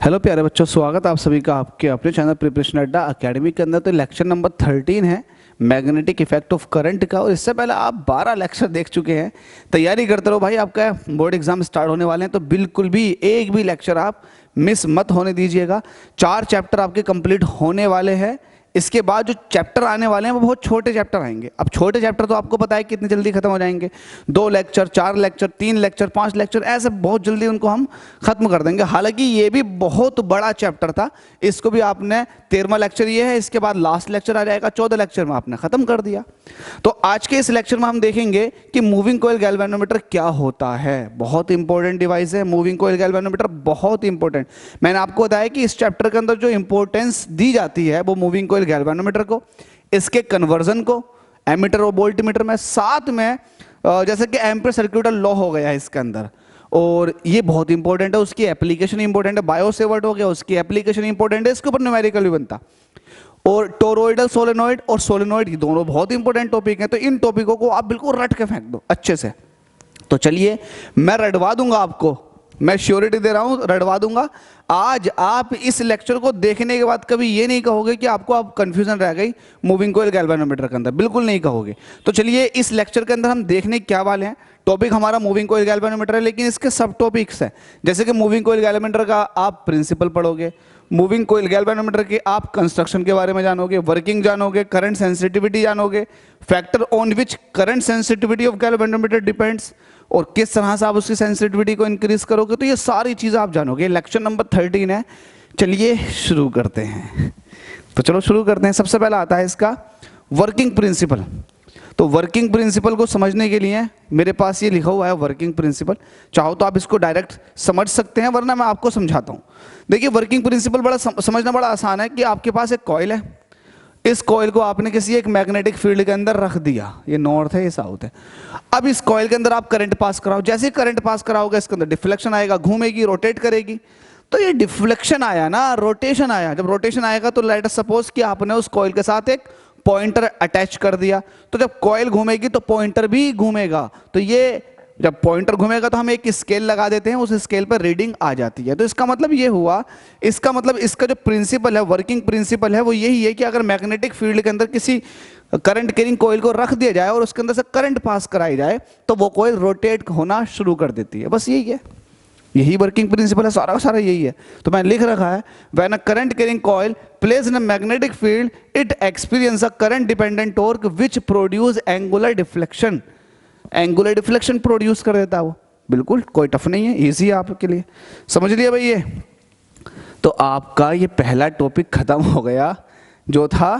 Hello प्यारे बच्चों, स्वागत है आप सभी का आपके अपने चैनल प्रिपरेशन अड्डा अकेडमी के अंदर। तो लेक्चर नंबर 13 है मैग्नेटिक इफेक्ट ऑफ करंट का। और इससे पहले आप 12 लेक्चर देख चुके हैं। तैयारी करते रहो भाई, आपका बोर्ड एग्जाम स्टार्ट होने वाले हैं, तो बिल्कुल भी एक भी लेक्चर आप मिस मत होने दीजिएगा। 4 चैप्टर आपके कंप्लीट होने वाले हैं। इसके बाद जो चैप्टर आने वाले हैं वो बहुत छोटे चैप्टर आएंगे। अब छोटे चैप्टर तो आपको पता है कितनी जल्दी खत्म हो जाएंगे। 2 लेक्चर, 4 लेक्चर, 3 लेक्चर, 5 लेक्चर, ऐसे बहुत जल्दी उनको हम खत्म कर देंगे। हालांकि ये भी बहुत बड़ा चैप्टर था, इसको भी आपने 13वां लेक्चर ये है, इसके बाद लास्ट लेक्चर आ जाएगा, 14 लेक्चर में आपने खत्म कर दिया। तो आज के इस लेक्चर में हम देखेंगे कि मूविंग कॉइल गैल्वेनोमीटर क्या होता है। बहुत इंपॉर्टेंट डिवाइस है मूविंग कॉइल गैल्वेनोमीटर, बहुत इंपॉर्टेंट। मैंने आपको बताया कि इस चैप्टर के अंदर जो इंपॉर्टेंस दी जाती है वो मूविंग कॉइल गैल्वेनोमीटर को, इसके कन्वर्जन को एमीटर और वोल्टमीटर में, साथ में जैसे कि एम्पीयर सर्क्यूटल लॉ हो गया है इसके अंदर, और ये बहुत इंपॉर्टेंट है, उसकी एप्लीकेशन इंपॉर्टेंट है। बायोसेवर्ट हो गया, उसकी एप्लीकेशन इंपॉर्टेंट है, इसके ऊपर न्यूमेरिकल भी बनता। और टोरोइडल सोलेनोइड और सोलेनोइड, ये दोनों बहुत इंपॉर्टेंट टॉपिक हैं। तो इन टॉपिकों को आप बिल्कुल रट के फेंक दो अच्छे से। तो चलिए मैं रटवा दूंगा आपको, मैं श्योरिटी दे रहा हूं, रटवा दूंगा। आज आप इस लेक्चर को देखने के बाद कभी ये नहीं कहोगे कि आपको अब कंफ्यूजन रह गई मूविंग कॉइल गैल्वेनोमीटर के अंदर, बिल्कुल नहीं कहोगे। तो चलिए इस लेक्चर के अंदर हम देखने क्या वाले हैं। टॉपिक हमारा मूविंग कॉइल गैल्वेनोमीटर है, लेकिन इसके सब टॉपिक्स हैं। जैसे कि मूविंग कॉइल गैल्वेनोमीटर का आप प्रिंसिपल पढ़ोगे, मूविंग कॉइल गैल्वेनोमीटर के आप कंस्ट्रक्शन के बारे में जानोगे, वर्किंग जानोगे, करंट सेंसिटिविटी जानोगे, factor on which current sensitivity of galvanometer depends, और किस तरह से आप उसकी सेंसिटिविटी को इंक्रीज करोगे। तो ये सारी चीजें आप जानोगे। लेक्चर नंबर 13 है। चलिए शुरू करते हैं। तो चलो शुरू करते हैं। सबसे पहला आता है इसका वर्किंग प्रिंसिपल। तो वर्किंग प्रिंसिपल को समझने के लिए मेरे पास ये लिखा हुआ है वर्किंग प्रिंसिपल। चाहो तो आप इसको डायरेक्ट समझ सकते हैं, वरना मैं आपको समझाता हूँ। देखिए वर्किंग प्रिंसिपल बड़ा समझना बड़ा आसान है कि आपके पास एक कॉइल है, इस कॉइल को आपने किसी एक मैग्नेटिक फील्ड के अंदर रख दिया, ये नॉर्थ है ये साउथ है। अब इस कॉइल के अंदर आप करंट पास कराओ, जैसे ही करंट पास कराओगे इसके अंदर डिफ्लेक्शन आएगा, घूमेगी, रोटेट करेगी। तो ये डिफ्लेक्शन आया ना, रोटेशन आया। जब रोटेशन आएगा तो लेट अस सपोज कि आपने उस कॉइल के साथ एक पॉइंटर अटैच कर दिया, तो जब कॉइल घूमेगी तो पॉइंटर भी घूमेगा। तो ये जब पॉइंटर घूमेगा तो हम एक स्केल लगा देते हैं, उस स्केल पर रीडिंग आ जाती है। तो इसका मतलब ये हुआ, इसका मतलब इसका जो प्रिंसिपल है, वर्किंग प्रिंसिपल है, वो यही है कि अगर मैग्नेटिक फील्ड के अंदर किसी करंट कैरिंग कॉइल को रख दिया जाए और उसके अंदर से करंट पास कराई जाए तो वो कॉइल रोटेट होना शुरू कर देती है। बस यही है, यही वर्किंग प्रिंसिपल है, सारा का सारा यही है। तो मैंने लिख रखा है when a current carrying coil place in a magnetic field it experience a current dependent torque which produce angular deflection. Angular deflection produce कर देता है वो। बिल्कुल कोई टफ नहीं है, इजी है आपके लिए। समझ लिया भाई ये। तो आपका ये पहला टॉपिक खत्म हो गया, जो था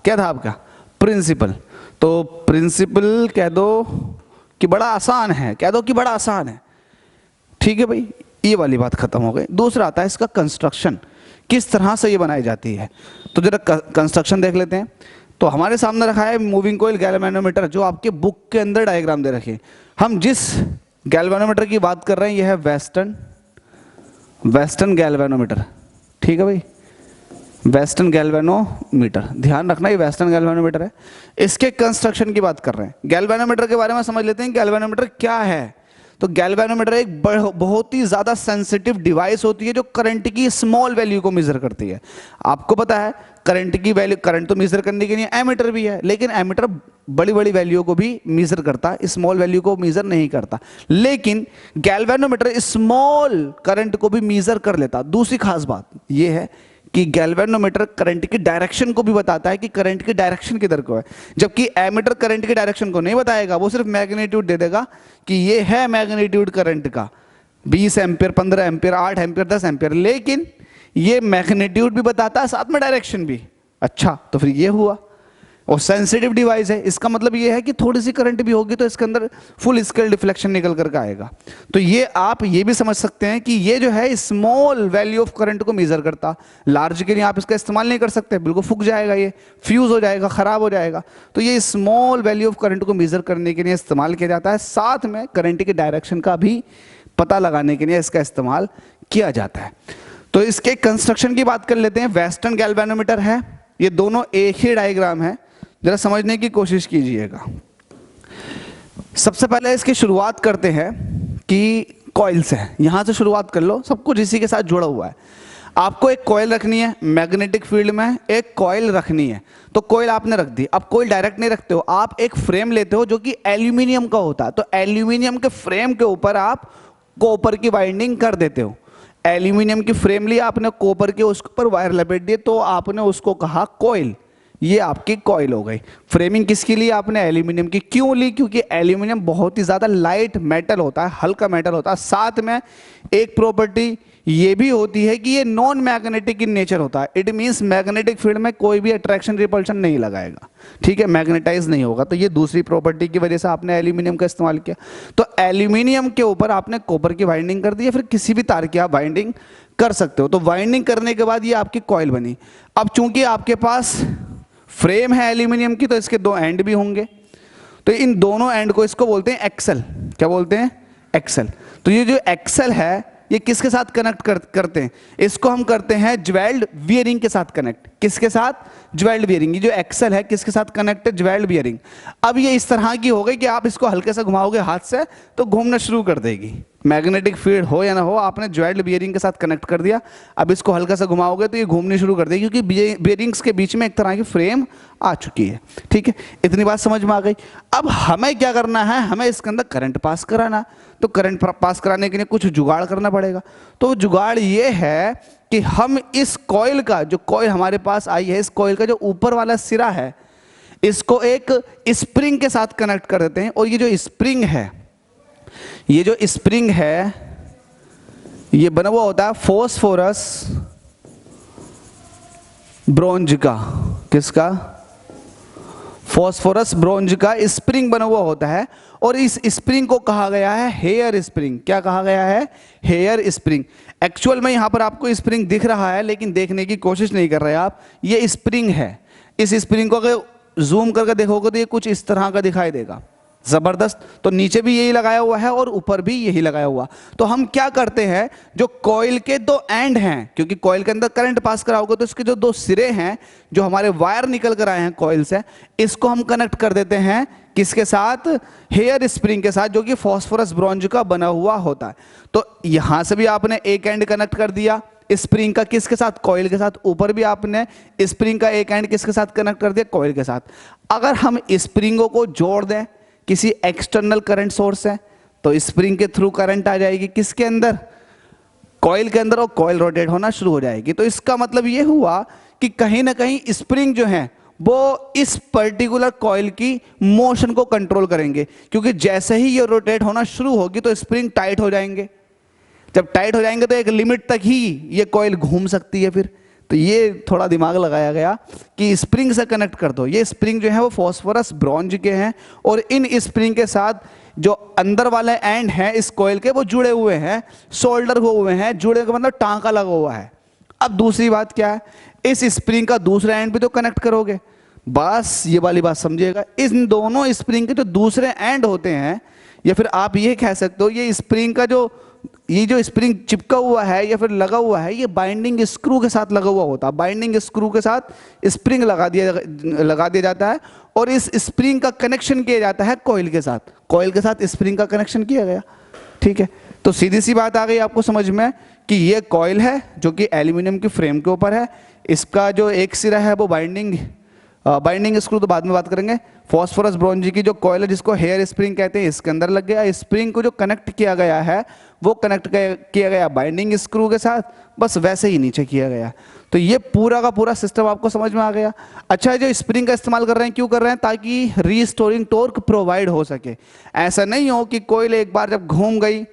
क्या था आपका प्रिंसिपल। तो प्रिंसिपल कह दो कि बड़ा आसान है, कह दो कि बड़ा आसान है। ठीक है भाई, ये वाली बात खत्म हो गई। दूसरा आता है इसका कंस्ट्रक्शन, किस तरह से ये बनाई जाती है। तो जरा कंस्ट्रक्शन देख लेते हैं। तो हमारे सामने रखा है मूविंग कॉइल गैल्वेनोमीटर, जो आपके बुक के अंदर डायग्राम दे रखे। हम जिस गैल्वेनोमीटर की बात कर रहे हैं यह है वेस्टर्न गैल्वेनोमीटर। ठीक है भाई, वेस्टर्न गैल्वेनोमीटर, ध्यान रखना ये वेस्टर्न गैल्वेनोमीटर है। इसके कंस्ट्रक्शन की बात कर रहे हैं। गैल्वेनोमीटर के बारे में समझ लेते हैं। गैल्वेनोमीटर क्या है। तो गैल्वेनोमीटर एक बहुत ही ज्यादा सेंसिटिव डिवाइस होती है जो करंट की स्मॉल वैल्यू को मेजर करती है। आपको पता है करंट की वैल्यू, करंट तो मेजर करने के लिए एमीटर भी है, लेकिन एमीटर बड़ी बड़ी वैल्यू को भी मेजर करता है, स्मॉल वैल्यू को मेजर नहीं करता। लेकिन गैल्वेनोमीटर स्मॉल करंट को भी मेजर कर लेता। दूसरी खास बात यह है कि गैल्वेनोमीटर करंट की डायरेक्शन को भी बताता है कि करंट की डायरेक्शन किधर को है, जबकि एमीटर करंट की डायरेक्शन को नहीं बताएगा। वो सिर्फ मैग्नीट्यूड दे देगा कि ये है मैग्नीट्यूड करंट का 20 एम्पियर, 15 एम्पियर, 8 एम्पियर, 10 एम्पियर, लेकिन ये मैग्नीट्यूड भी बताता है, साथ में डायरेक्शन भी। अच्छा, तो फिर ये हुआ। और सेंसिटिव डिवाइस है, इसका मतलब ये है कि थोड़ी सी करंट भी होगी तो इसके अंदर फुल स्केल डिफ्लेक्शन निकल करके आएगा। तो ये आप ये भी समझ सकते हैं कि ये जो है स्मॉल वैल्यू ऑफ करंट को मेजर करता। लार्ज के लिए आप इसका इस्तेमाल नहीं कर सकते, बिल्कुल फूक जाएगा, ये फ्यूज हो जाएगा, खराब हो जाएगा। तो ये स्मॉल वैल्यू ऑफ करंट को मेजर करने के लिए इस्तेमाल किया जाता है। साथ में करंट की डायरेक्शन का भी पता लगाने के लिए इसका इस्तेमाल किया जाता है। तो इसके कंस्ट्रक्शन की बात कर लेते हैं। वेस्टर्न गैल्वेनोमीटर है, ये दोनों एक ही डायग्राम है, जरा समझने की कोशिश कीजिएगा। सबसे पहले इसकी शुरुआत करते हैं कि कॉइल्स है, यहां से शुरुआत कर लो, सब कुछ इसी के साथ जुड़ा हुआ है। आपको एक कॉइल रखनी है, मैग्नेटिक फील्ड में एक कॉइल रखनी है, तो कॉइल आपने रख दी। अब कॉइल डायरेक्ट नहीं रखते हो, आप एक फ्रेम लेते हो जो कि एल्यूमिनियम का होता है, तो एल्यूमिनियम के फ्रेम के ऊपर आप कॉपर की वाइंडिंग कर देते हो। एल्यूमिनियम की फ्रेम लिया आपने, कॉपर के उसके ऊपर वायर लपेट दिए, तो आपने उसको कहा कॉइल। ये आपकी कॉइल हो गई। फ्रेमिंग किसकी ली आपने? एल्यूमिनियम की। क्यों ली? क्योंकि एल्यूमिनियम बहुत ही ज़्यादा लाइट मेटल होता है, हल्का मेटल होता है। साथ में एक प्रॉपर्टी ये भी होती है कि ये नॉन मैग्नेटिक इन नेचर होता है। इट मीन्स मैग्नेटिक फील्ड में कोई भी अट्रैक्शन रिपल्शन नहीं लगाएगा, ठीक है, मैग्नेटाइज नहीं होगा। तो ये दूसरी प्रॉपर्टी की वजह से आपने एल्यूमिनियम का इस्तेमाल किया। तो एल्यूमिनियम के ऊपर आपने कॉपर की वाइंडिंग कर दी, या फिर किसी भी तार की आप वाइंडिंग कर सकते हो। तो वाइंडिंग करने के बाद ये आपकी कॉइल बनी। अब चूंकि आपके पास फ्रेम है एल्यूमिनियम की, तो इसके दो एंड भी होंगे, तो इन दोनों एंड को इसको बोलते हैं एक्सल। क्या बोलते हैं? एक्सल। तो ये जो एक्सल है ये किसके साथ कनेक्ट करते हैं? इसको हम करते हैं ज्वेल्ड बियरिंग के साथ कनेक्ट। किसके साथ? Jewelled bearing. ये जो एक्सल है किसके साथ कनेक्ट है? Jewelled bearing. अब ये इस तरह की हो गई कि आप इसको हल्के से घुमाओगे हाथ से तो घूमना शुरू कर देगी। मैग्नेटिक फील्ड हो या ना हो, आपने ज्वेल्ड बियरिंग के साथ कनेक्ट कर दिया। अब इसको हल्का सा घुमाओगे तो ये घूमनी शुरू कर देगी, क्योंकि बियरिंग्स के बीच में एक तरह की फ्रेम आ चुकी है। ठीक है, इतनी बात समझ में आ गई। अब हमें क्या करना है? हमें इसके अंदर करंट पास कराना। तो करंट पास कराने के लिए कुछ जुगाड़ करना पड़ेगा। तो जुगाड़ ये है कि हम इस कॉइल का, जो कॉइल हमारे पास आई है, इस कॉइल का जो ऊपर वाला सिरा है, इसको एक स्प्रिंग के साथ कनेक्ट कर देते हैं। और ये जो स्प्रिंग है, ये जो स्प्रिंग है, ये बना हुआ होता है फॉस्फोरस ब्रोंज का। किसका? फॉस्फोरस ब्रोंज का स्प्रिंग बना हुआ होता है। और इस स्प्रिंग को कहा गया है हेयर स्प्रिंग। क्या कहा गया है? Hair spring. एक्चुअल में यहां पर आपको स्प्रिंग दिख रहा है, लेकिन देखने की कोशिश नहीं कर रहे आप। ये स्प्रिंग है। इस स्प्रिंग को अगर जूम करके देखोगे तो ये कुछ इस तरह का दिखाई देगा। जबरदस्त। तो नीचे भी यही लगाया हुआ है और ऊपर भी यही लगाया हुआ। तो हम क्या करते हैं, जो कॉइल के दो एंड हैं, क्योंकि कॉइल के अंदर करंट पास कराओगे तो इसके जो दो सिरे हैं, जो हमारे वायर निकल कर आए हैं कॉइल से, इसको हम कनेक्ट कर देते हैं किसके साथ? हेयर स्प्रिंग के साथ, जो कि फॉस्फोरस ब्रोंज का बना हुआ होता है। तो यहां से भी आपने एक एंड कनेक्ट कर दिया स्प्रिंग का, किसके साथ? कॉइल के साथ। ऊपर भी आपने स्प्रिंग का एक एंड किसके साथ कनेक्ट कर दिया? कॉइल के साथ। अगर हम स्प्रिंगों को जोड़ दें किसी एक्सटर्नल करंट सोर्स है, तो स्प्रिंग के थ्रू करंट आ जाएगी किसके अंदर? कॉइल के अंदर, और कॉइल रोटेट होना शुरू हो जाएगी। तो इसका मतलब ये हुआ कि कहीं ना कहीं स्प्रिंग जो है वो इस पर्टिकुलर कॉइल की मोशन को कंट्रोल करेंगे, क्योंकि जैसे ही ये रोटेट होना शुरू होगी तो स्प्रिंग टाइट हो जाएंगे। जब टाइट हो जाएंगे तो एक लिमिट तक ही ये कॉइल घूम सकती है फिर। तो ये थोड़ा दिमाग लगाया गया कि स्प्रिंग से कनेक्ट कर दो। ये स्प्रिंग जो है वो फॉस्फोरस ब्रोंज के हैं, और इन स्प्रिंग के साथ जो अंदर वाले एंड हैं इस कॉइल के, वो जुड़े हुए हैं, सोल्डर हुए हैं। जुड़े का मतलब टांका लगा हुआ है। अब दूसरी बात क्या है, इस स्प्रिंग का दूसरा एंड भी तो कनेक्ट करोगे। बस ये वाली बात समझिएगा, इन दोनों स्प्रिंग के जो दूसरे एंड होते हैं, या फिर आप ये कह सकते हो ये स्प्रिंग का ये जो स्प्रिंग चिपका हुआ है या फिर लगा हुआ है, ये बाइंडिंग स्क्रू के साथ लगा हुआ होता है। बाइंडिंग स्क्रू के साथ स्प्रिंग लगा दिया जाता है, और इस स्प्रिंग का कनेक्शन किया जाता है कॉइल के साथ। कॉइल के साथ स्प्रिंग का कनेक्शन किया गया। ठीक है, तो सीधी सी बात आ गई आपको समझ में कि ये कॉइल है जो कि एल्यूमिनियम की फ्रेम के ऊपर है। इसका जो एक सिरा है वो बाइंडिंग स्क्रू तो बाद में बात करेंगे। फॉस्फोरस ब्रोंज की जो कॉइल है, जिसको हेयर स्प्रिंग कहते हैं, इसके अंदर लग गया। स्प्रिंग को जो कनेक्ट किया गया है वो कनेक्ट किया गया बाइंडिंग स्क्रू के साथ, बस वैसे ही नीचे किया गया। तो ये पूरा का पूरा सिस्टम आपको समझ में आ गया। अच्छा, जो स्प्रिंग का इस्तेमाल कर रहे हैं, क्यों कर रहे हैं? ताकि रीस्टोरिंग टॉर्क प्रोवाइड हो सके। ऐसा नहीं हो कि कॉइल एक बार जब घूम गई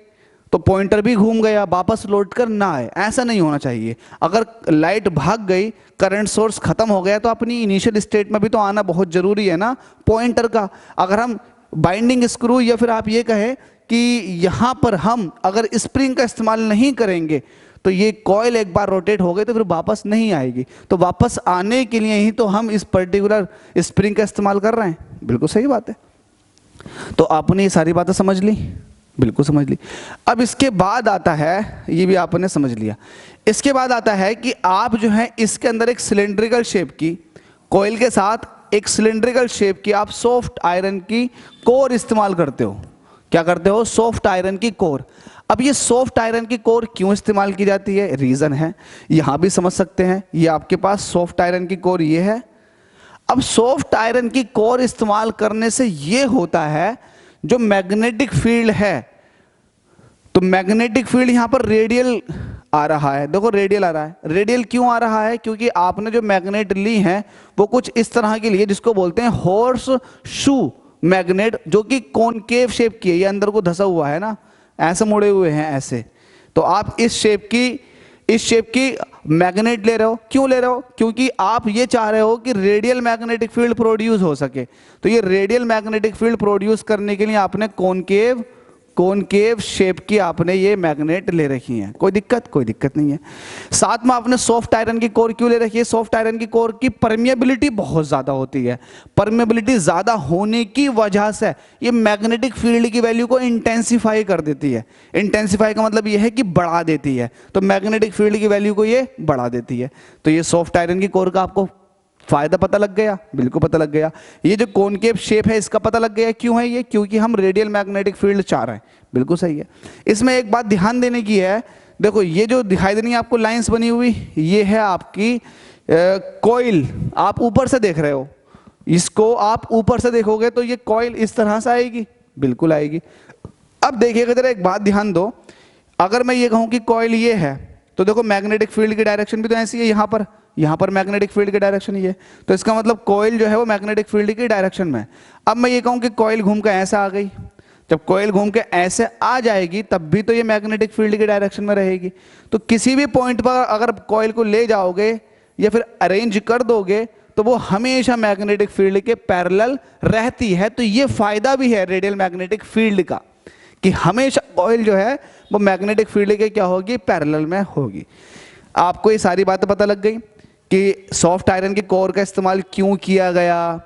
तो पॉइंटर भी घूम गया, वापस लौट कर ना आए, ऐसा नहीं होना चाहिए। अगर लाइट भाग गई, करंट सोर्स खत्म हो गया, तो अपनी इनिशियल स्टेट में भी तो आना बहुत जरूरी है ना पॉइंटर का। अगर हम बाइंडिंग स्क्रू, या फिर आप ये कहें कि यहाँ पर हम अगर स्प्रिंग का इस्तेमाल नहीं करेंगे तो ये कॉइल एक बार रोटेट हो गई तो फिर वापस नहीं आएगी। तो वापस आने के लिए ही तो हम इस पर्टिकुलर स्प्रिंग का इस्तेमाल कर रहे हैं। बिल्कुल सही बात है। तो आपने ये सारी बातें समझ ली? बिल्कुल समझ ली। अब इसके बाद आता है, ये भी आपने समझ लिया, इसके बाद आता है कि आप जो है इसके अंदर एक सिलेंड्रिकल शेप की कॉइल के साथ एक सिलेंड्रिकल शेप की आप सॉफ्ट आयरन की कोर इस्तेमाल करते हो। क्या करते हो? सॉफ्ट आयरन की कोर। अब ये सॉफ्ट आयरन की कोर क्यों इस्तेमाल की जाती है, रीजन है, यहां भी समझ सकते हैं। ये आपके पास सॉफ्ट आयरन की कोर ये है। अब सॉफ्ट आयरन की कोर इस्तेमाल करने से ये होता है, जो मैग्नेटिक फील्ड है, तो मैग्नेटिक फील्ड यहां पर रेडियल आ रहा है। देखो रेडियल आ रहा है। रेडियल क्यों आ रहा है, क्योंकि आपने जो मैग्नेट ली है वो कुछ इस तरह की ली है, जिसको बोलते हैं हॉर्स शू मैग्नेट, जो कि कॉनकेव शेप की है। ये अंदर को धसा हुआ है ना, ऐसे मुड़े हुए हैं ऐसे। तो आप इस शेप की मैग्नेट ले रहे हो। क्यों ले रहे हो, क्योंकि आप ये चाह रहे हो कि रेडियल मैग्नेटिक फील्ड प्रोड्यूस हो सके। तो ये रेडियल मैग्नेटिक फील्ड प्रोड्यूस करने के लिए आपने कॉनकेव शेप की आपने ये मैग्नेट ले रखी है। कोई दिक्कत नहीं है। साथ में आपने सॉफ्ट आयरन की कोर क्यों ले रखी है, सॉफ्ट आयरन की कोर की परमिएबिलिटी बहुत ज्यादा होती है। परमिएबिलिटी ज्यादा होने की वजह से ये मैग्नेटिक फील्ड की वैल्यू को इंटेंसिफाई कर देती है। इंटेंसिफाई का मतलब ये है कि बढ़ा देती है। तो मैग्नेटिक फील्ड की वैल्यू को ये बढ़ा देती है। तो ये सॉफ्ट आयरन की कोर का आपको फायदा पता लग गया, बिल्कुल पता लग गया। ये जो कॉनकेव शेप है इसका पता लग गया क्यों है ये, क्योंकि हम रेडियल मैग्नेटिक फील्ड चाह रहे हैं। बिल्कुल सही है। इसमें एक बात ध्यान देने की है, देखो ये जो दिखाई दे रही है आपको लाइंस बनी हुई, ये है आपकी कॉइल। आप ऊपर से देख रहे हो, इसको आप ऊपर से देखोगे तो ये कॉइल इस तरह से आएगी, बिल्कुल आएगी। अब देखिएगा जरा, एक बात ध्यान दो, अगर मैं ये कहूं कि कॉइल ये है, तो देखो मैग्नेटिक फील्ड की डायरेक्शन भी तो ऐसी है, यहां पर मैग्नेटिक फील्ड की डायरेक्शन ये है। तो इसका मतलब कॉइल जो है वो मैग्नेटिक फील्ड की डायरेक्शन में। अब मैं ये कहूं कि कॉइल घूम कर ऐसे आ गई, जब कॉइल घूम के ऐसे आ जाएगी तब भी तो ये मैग्नेटिक फील्ड की डायरेक्शन में रहेगी। तो किसी भी पॉइंट पर अगर कॉइल को ले जाओगे या फिर अरेंज कर दोगे तो वो हमेशा मैग्नेटिक फील्ड के पैरेलल रहती है। तो ये फायदा भी है रेडियल मैग्नेटिक फील्ड का, कि हमेशा कॉइल जो है वो मैग्नेटिक फील्ड के क्या होगी, पैरेलल में होगी। आपको ये सारी बातें पता लग गई कि सॉफ्ट आयरन की कोर का इस्तेमाल क्यों किया गया,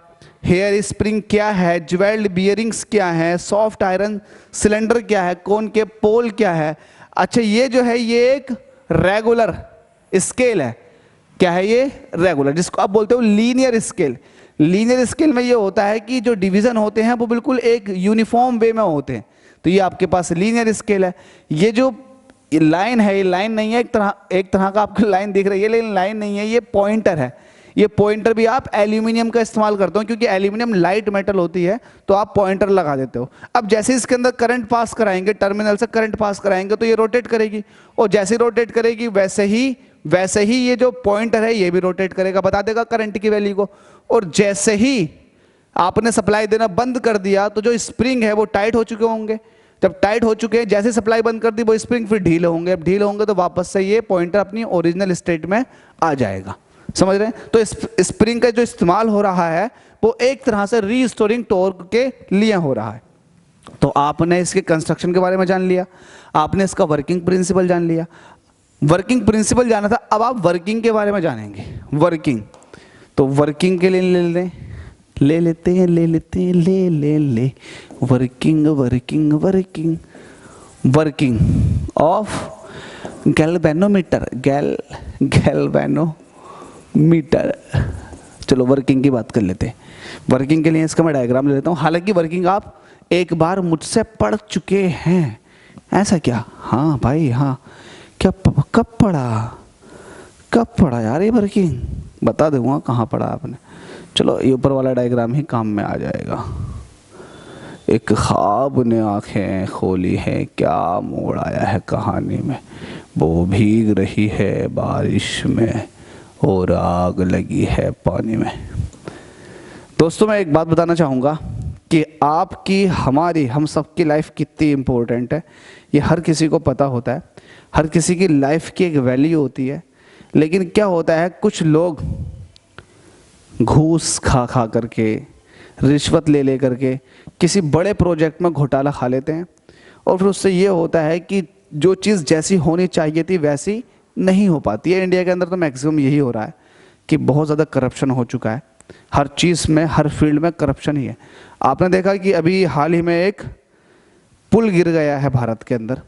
हेयर स्प्रिंग क्या है, ज्वेल्ड बियरिंग्स क्या है, सॉफ्ट आयरन सिलेंडर क्या है, कौन के पोल क्या है। अच्छा ये जो है ये एक रेगुलर स्केल है। क्या है ये, रेगुलर, जिसको आप बोलते हो लीनियर स्केल। लीनियर स्केल में ये होता है कि जो डिवीजन होते हैं वो बिल्कुल एक यूनिफॉर्म वे में होते हैं। तो ये आपके पास लीनियर स्केल है। ये जो लाइन है, ये लाइन नहीं है, एक तरह का आपको लाइन दिख रही है, लेकिन लाइन नहीं है, ये पॉइंटर है। ये पॉइंटर भी आप एल्यूमिनियम का इस्तेमाल करते हो, क्योंकि एल्यूमिनियम लाइट मेटल होती है, तो आप पॉइंटर लगा देते हो। अब जैसे इसके अंदर करंट पास कराएंगे, टर्मिनल से करंट पास कराएंगे तो ये रोटेट करेगी, और जैसे रोटेट करेगी वैसे ही ये जो पॉइंटर है ये भी रोटेट करेगा, बता देगा करंट की वैल्यू को। और जैसे ही आपने सप्लाई देना बंद कर दिया तो जो स्प्रिंग है वो टाइट हो चुके होंगे। जब टाइट हो चुके हैं, जैसे सप्लाई बंद कर दी वो स्प्रिंग फिर ढीले होंगे। अब ढीले होंगे तो वापस से ये पॉइंटर अपनी ओरिजिनल स्टेट में आ जाएगा। समझ रहे हैं? तो स्प्रिंग का जो इस्तेमाल हो रहा है वो एक तरह से रीस्टोरिंग टॉर्क के लिए हो रहा है। तो आपने इसके कंस्ट्रक्शन के बारे में जान लिया, आपने इसका वर्किंग प्रिंसिपल जान लिया। वर्किंग प्रिंसिपल जाना था, अब आप वर्किंग के बारे में जानेंगे। वर्किंग, तो वर्किंग के लिए ले लेते हैं वर्किंग ऑफ गैल्वेनोमीटर। चलो वर्किंग की बात कर लेते हैं। वर्किंग के लिए इसका मैं डायग्राम ले लेता हूँ। हालांकि वर्किंग आप एक बार मुझसे पढ़ चुके हैं, ऐसा क्या? हाँ भाई हाँ, क्या कब पढ़ा यार ये वर्किंग? बता दूंगा कहाँ पढ़ा आपने। चलो ये ऊपर वाला डायग्राम ही काम में आ जाएगा। एक ख्वाब ने आंखें खोली है, क्या मोड़ आया है कहानी में। वो भीग रही है बारिश में और आग लगी है पानी में। दोस्तों मैं एक बात बताना चाहूँगा कि आपकी, हमारी, हम सबकी लाइफ कितनी इम्पोर्टेंट है ये हर किसी को पता होता है। हर किसी की लाइफ की एक वैल्यू होती है। लेकिन क्या होता है, कुछ लोग घूस खा करके, रिश्वत ले करके किसी बड़े प्रोजेक्ट में घोटाला खा लेते हैं, और फिर उससे ये होता है कि जो चीज़ जैसी होनी चाहिए थी वैसी नहीं हो पाती है। इंडिया के अंदर तो मैक्सिमम यही हो रहा है कि बहुत ज़्यादा करप्शन हो चुका है। हर चीज़ में, हर फील्ड में करप्शन ही है। आपने देखा कि अभी हाल ही में एक पुल गिर गया है भारत के अंदर,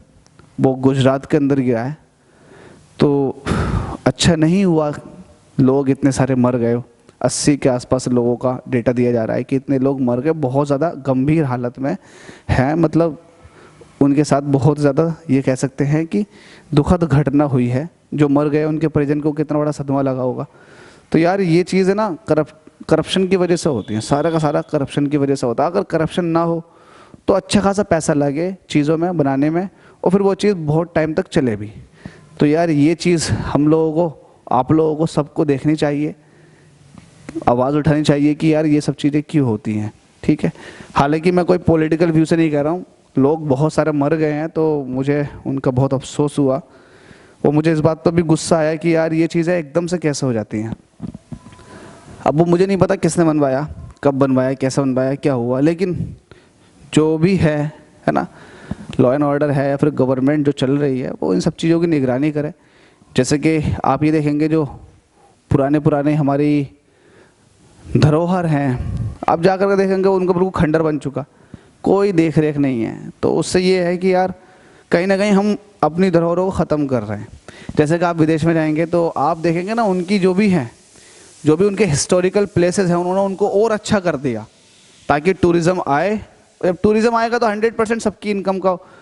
वो गुजरात के अंदर गिरा है। तो अच्छा नहीं हुआ, लोग इतने सारे मर गए। 80 के आसपास लोगों का डेटा दिया जा रहा है कि इतने लोग मर गए, बहुत ज़्यादा गंभीर हालत में हैं। मतलब उनके साथ बहुत ज़्यादा ये कह सकते हैं कि दुखद घटना हुई है, जो मर गए उनके परिजन को कितना बड़ा सदमा लगा होगा। तो यार ये चीज़ है ना, करप्शन की वजह से होती है, सारा का सारा करप्शन की वजह से होता है। अगर करप्शन ना हो तो अच्छा खासा पैसा लगे चीज़ों में बनाने में, और फिर वो चीज़ बहुत टाइम तक चले भी। तो यार ये चीज़ हम लोगों को, आप लोगों को, सबको देखनी चाहिए, आवाज़ उठानी चाहिए कि यार ये सब चीज़ें क्यों होती हैं। ठीक है, हालांकि मैं कोई पॉलिटिकल व्यू से नहीं कह रहा हूँ, लोग बहुत सारे मर गए हैं तो मुझे उनका बहुत अफसोस हुआ, वो मुझे इस बात पर भी गुस्सा आया कि यार ये चीज़ें एकदम से कैसे हो जाती हैं। अब वो मुझे नहीं पता किसने बनवाया, कब बनवाया, कैसे बनवाया, क्या हुआ, लेकिन जो भी है ना, लॉ एंड ऑर्डर है या फिर गवर्नमेंट जो चल रही है वो इन सब चीज़ों की निगरानी करे। जैसे कि आप ये देखेंगे जो पुराने हमारी धरोहर हैं, आप जा कर के देखेंगे उनका बिल्कुल खंडर बन चुका, कोई देख रेख नहीं है। तो उससे ये है कि यार कहीं ना कहीं हम अपनी धरोहरों को ख़त्म कर रहे हैं। जैसे कि आप विदेश में जाएंगे तो आप देखेंगे ना, उनकी जो भी उनके हिस्टोरिकल प्लेसेस हैं उन्होंने उनको और अच्छा कर दिया ताकि टूरिज़्म आए। जब टूरिज़्म आएगा तो 100%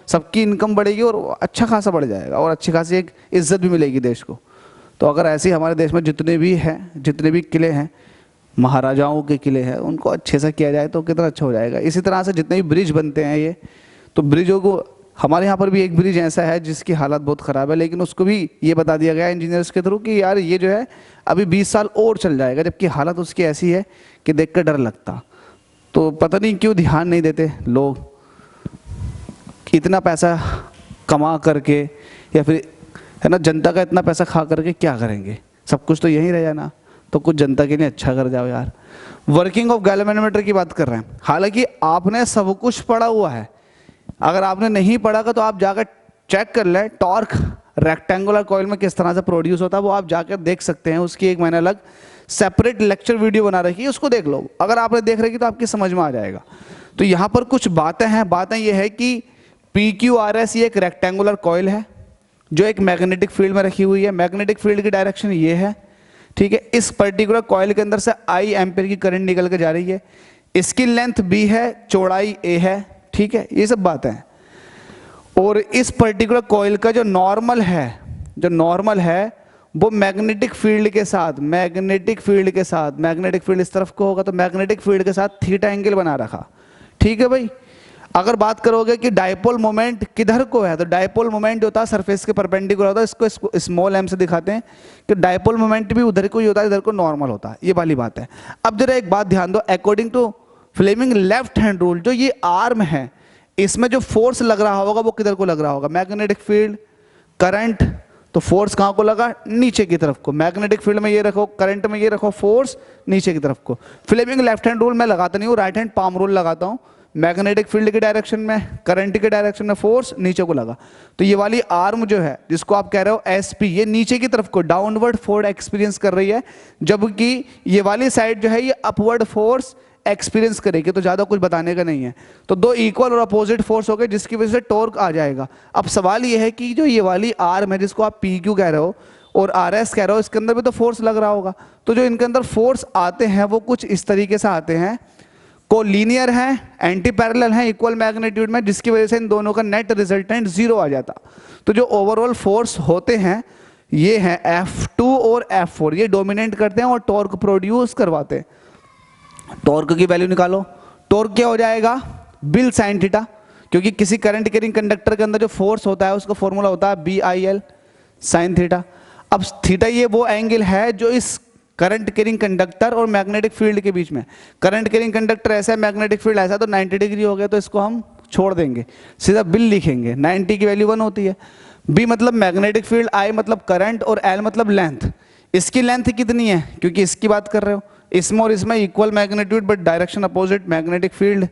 सबकी इनकम बढ़ेगी और अच्छा खासा बढ़ जाएगा और अच्छी खासी एक इज्जत भी मिलेगी देश को। तो अगर ऐसे ही हमारे देश में जितने भी किले हैं, महाराजाओं के किले हैं, उनको अच्छे से किया जाए तो कितना अच्छा हो जाएगा। इसी तरह से जितने भी ब्रिज बनते हैं ये, तो ब्रिजों को, हमारे यहाँ पर भी एक ब्रिज ऐसा है जिसकी हालत बहुत ख़राब है, लेकिन उसको भी ये बता दिया गया इंजीनियर्स के थ्रू कि यार ये जो है अभी 20 साल और चल जाएगा, जबकि हालत उसकी ऐसी है कि देख कर डर लगता। तो पता नहीं क्यों ध्यान नहीं देते लोग, इतना पैसा कमा करके या फिर है ना जनता का इतना पैसा खा करके क्या करेंगे, सब कुछ तो यहीं रह जाना, तो कुछ जनता के लिए अच्छा कर जाओ यार। वर्किंग ऑफ गैल्वेनोमीटर की बात कर रहे हैं, हालांकि आपने सब कुछ पढ़ा हुआ है, अगर आपने नहीं पढ़ा तो आप जाकर चेक कर लें टॉर्क रेक्टेंगुलर कॉइल में किस तरह से प्रोड्यूस होता है, वो आप जाकर देख सकते हैं। उसकी एक मैंने अलग सेपरेट लेक्चर वीडियो बना रखी है, उसको देख लो। अगर आपने देख रखी तो आपकी समझ में आ जाएगा। तो यहाँ पर कुछ बातें हैं, बातें ये है कि PQRS ये एक रेक्टेंगुलर कॉइल है जो एक मैग्नेटिक फील्ड में रखी हुई है। मैग्नेटिक फील्ड की डायरेक्शन ये है, ठीक है। इस पर्टिकुलर कॉइल के अंदर से I एम्पेयर की करंट निकल के जा रही है। इसकी लेंथ B है, चौड़ाई A है, ठीक है। ये सब बातें हैं। और इस पर्टिकुलर कॉइल का जो नॉर्मल है वो मैग्नेटिक फील्ड के साथ, मैग्नेटिक फील्ड इस तरफ को होगा तो मैग्नेटिक फील्ड के साथ थीटा एंगल बना रखा, ठीक है भाई। अगर बात करोगे कि डायपोल मोमेंट किधर को है, तो डायपोल मोमेंट होता है सरफेस के परपेंडिकुलर होता है। इसको स्मॉल m से दिखाते हैं कि डायपोल मोमेंट भी उधर को ही होता है, इधर को नॉर्मल होता है। ये वाली बात है। अब जरा एक बात ध्यान दो, according to Fleming left hand rule, जो ये आर्म है इसमें जो फोर्स लग रहा होगा वो किधर को लग रहा होगा, मैग्नेटिक फील्ड, करंट, तो फोर्स कहाँ को लगा, नीचे की तरफ को। मैग्नेटिक फील्ड में ये रखो, करंट में ये रखो, फोर्स नीचे की तरफ को। फ्लेमिंग लेफ्ट हैंड रूल मैं लगाता नहीं हूँ, राइट हैंड पाम रूल लगाता हूँ। मैग्नेटिक फील्ड की डायरेक्शन में, करंट के डायरेक्शन में फोर्स नीचे को लगा। तो ये वाली आर्म जो है जिसको आप कह रहे हो SP, ये नीचे की तरफ को डाउनवर्ड फोर्स एक्सपीरियंस कर रही है, जबकि ये वाली साइड जो है ये अपवर्ड फोर्स एक्सपीरियंस करेगी। तो ज़्यादा कुछ बताने का नहीं है। तो दो इक्वल और अपोजिट फोर्स हो गए जिसकी वजह से टॉर्क आ जाएगा। अब सवाल ये है कि जो ये वाली आर्म है जिसको आप PQ कह रहे हो और RS कह रहे हो, इसके अंदर भी तो फोर्स लग रहा होगा। तो जो इनके अंदर फोर्स आते हैं वो कुछ इस तरीके से आते हैं, को लीनियर है, एंटी पैरेलल है, इक्वल मैग्नीट्यूड में, जिसकी वजह से इन दोनों का नेट रिजल्टेंट 0 आ जाता। तो जो ओवरऑल फोर्स होते हैं ये हैं F2 और F4, ये डोमिनेट करते हैं और टॉर्क प्रोड्यूस करवाते हैं। टॉर्क की वैल्यू निकालो, टॉर्क क्या हो जाएगा, बिल साइन थीटा, क्योंकि किसी करंट कैरिंग कंडक्टर के अंदर जो फोर्स होता है उसका फॉर्मूला होता है BIL साइन थीटा। अब थीटा ये वो एंगल है जो इस करंट कैरिंग कंडक्टर और मैग्नेटिक फील्ड के बीच में, करंट कैरिंग कंडक्टर ऐसा है, मैग्नेटिक फील्ड ऐसा, तो 90 डिग्री हो गया, तो इसको हम छोड़ देंगे, सीधा बिल लिखेंगे। 90 की वैल्यू 1 होती है। B मतलब मैग्नेटिक फील्ड, I मतलब करंट और L मतलब लेंथ। इसकी लेंथ कितनी है, क्योंकि इसकी बात कर रहे हो, इसमें और इसमें equal magnitude but direction opposite, magnetic field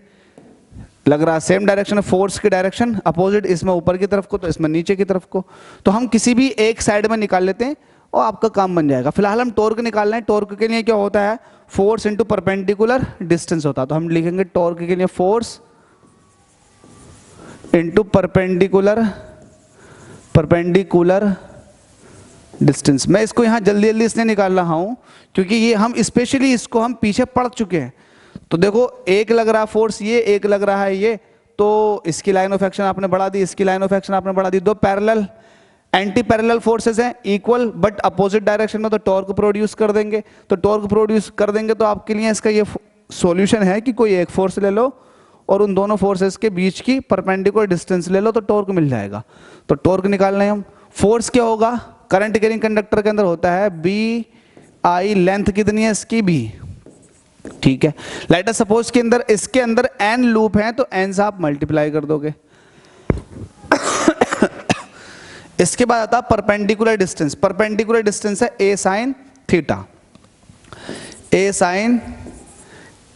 लग रहा है सेम डायरेक्शन है, फोर्स की डायरेक्शन अपोजिट, इसमें ऊपर की तरफ को तो इसमें नीचे की तरफ को। तो हम किसी भी एक साइड में निकाल लेते हैं और आपका काम बन जाएगा। फिलहाल हम टॉर्क निकाल रहे हैं। टॉर्क के लिए क्या होता है, फोर्स इंटू परपेंडिकुलर डिस्टेंस होता है। तो हम लिखेंगे टॉर्क के लिए फोर्स इंटू परपेंडिकुलर डिस्टेंस। मैं इसको यहाँ जल्दी जल्दी इसलिए निकाल रहा हूँ क्योंकि ये हम स्पेशली इसको हम पीछे पढ़ चुके हैं। तो देखो एक लग रहा फोर्स ये, एक लग रहा है ये, तो तो इसकी लाइन ऑफ एक्शन आपने बढ़ा दी, इसकी लाइन ऑफ एक्शन आपने बढ़ा दी, दो पैरेलल एंटी पैरेलल फोर्सेस हैं इक्वल बट अपोजिट डायरेक्शन में, तो टॉर्क प्रोड्यूस कर देंगे। तो टॉर्क प्रोड्यूस कर देंगे तो आपके लिए इसका ये सॉल्यूशन है कि कोई एक फोर्स ले लो और उन दोनों फोर्सेस के बीच की परपेंडिकुलर डिस्टेंस ले लो तो टॉर्क मिल जाएगा। तो टॉर्क निकालना है हम। फोर्स क्या होगा, करंट कैरिंग कंडक्टर के अंदर होता है बी आई, लेंथ कितनी है इसकी बी, ठीक है। लेट अस सपोज के अंदर इसके अंदर एन लूप है तो एन से आप मल्टीप्लाई कर दोगे। इसके बाद आता है परपेंडिकुलर डिस्टेंस। परपेंडिकुलर डिस्टेंस है ए साइन थीटा, ए साइन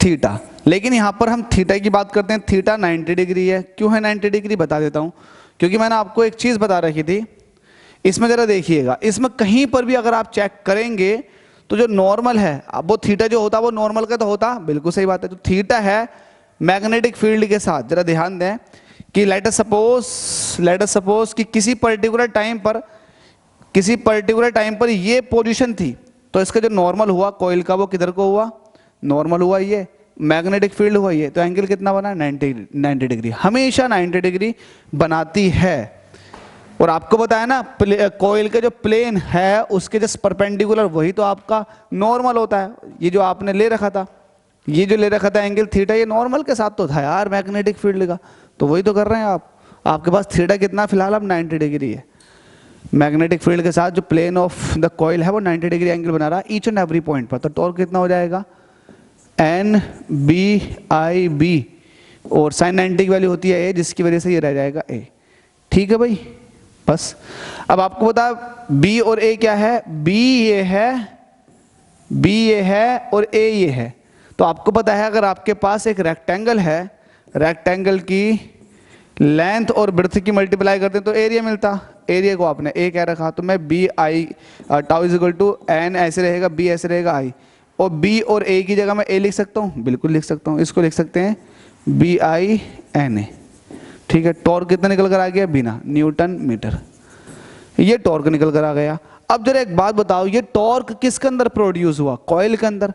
थीटा। लेकिन यहां पर हम थीटा की बात करते हैं, थीटा 90 डिग्री है। क्यों है 90 डिग्री, बता देता हूं। क्योंकि मैंने आपको एक चीज बता रखी थी, इसमें जरा देखिएगा, इसमें कहीं पर भी अगर आप चेक करेंगे तो जो नॉर्मल है, अब वो थीटा जो होता है वो नॉर्मल का तो होता, बिल्कुल सही बात है। तो थीटा है मैग्नेटिक फील्ड के साथ। जरा ध्यान दें कि लेट अस सपोज कि किसी पर्टिकुलर टाइम पर ये पोजीशन थी, तो इसका जो नॉर्मल हुआ कॉइल का वो किधर को हुआ, नॉर्मल हुआ, ये मैग्नेटिक फील्ड हुआ ये, तो एंगल कितना बना 90 डिग्री, हमेशा 90 डिग्री बनाती है। और आपको बताया ना कॉइल का जो प्लेन है उसके जस्ट परपेंडिकुलर वही तो आपका नॉर्मल होता है। ये जो आपने ले रखा था, ये जो ले रखा था एंगल थीटा, ये नॉर्मल के साथ तो था यार मैग्नेटिक फील्ड का, तो वही तो कर रहे हैं आप। आपके पास थीटा कितना फिलहाल अब 90 डिग्री है। मैग्नेटिक फील्ड के साथ जो प्लेन ऑफ द कॉइल है वो 90 डिग्री एंगल बना रहा है ईच एंड एवरी पॉइंट पर। तो टॉर्क कितना हो जाएगा एन बी आई बी, और साइन 90 की वैल्यू होती है ए, जिसकी वजह से ये रह जाएगा ए। ठीक है भाई, बस। अब आपको बता बी और ए क्या है, बी ये है और ए ये है। तो आपको पता है अगर आपके पास एक रेक्टेंगल है, रेक्टेंगल की लेंथ और ब्रेड्थ की मल्टीप्लाई करते हैं तो एरिया मिलता। एरिया को आपने ए कह रखा, तो मैं B I tau is equal to N ऐसे रहेगा, बी ऐसे रहेगा आई, और बी और ए की जगह मैं ए लिख सकता हूँ, बिल्कुल लिख सकता हूँ। इसको लिख सकते हैं बी आई एन ए, ठीक है। टॉर्क कितना निकल कर आ गया, बिना, न्यूटन मीटर, ये टॉर्क निकल कर आ गया। अब जरा एक बात बताओ, ये टॉर्क किसके अंदर प्रोड्यूस हुआ, कॉइल के अंदर।